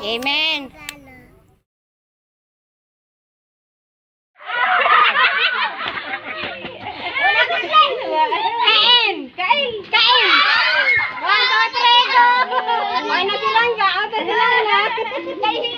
Amen. Kain! Kain! Kain! 1, 2, 3, go! Ay, na silang ka! Out na silang ka! Kain!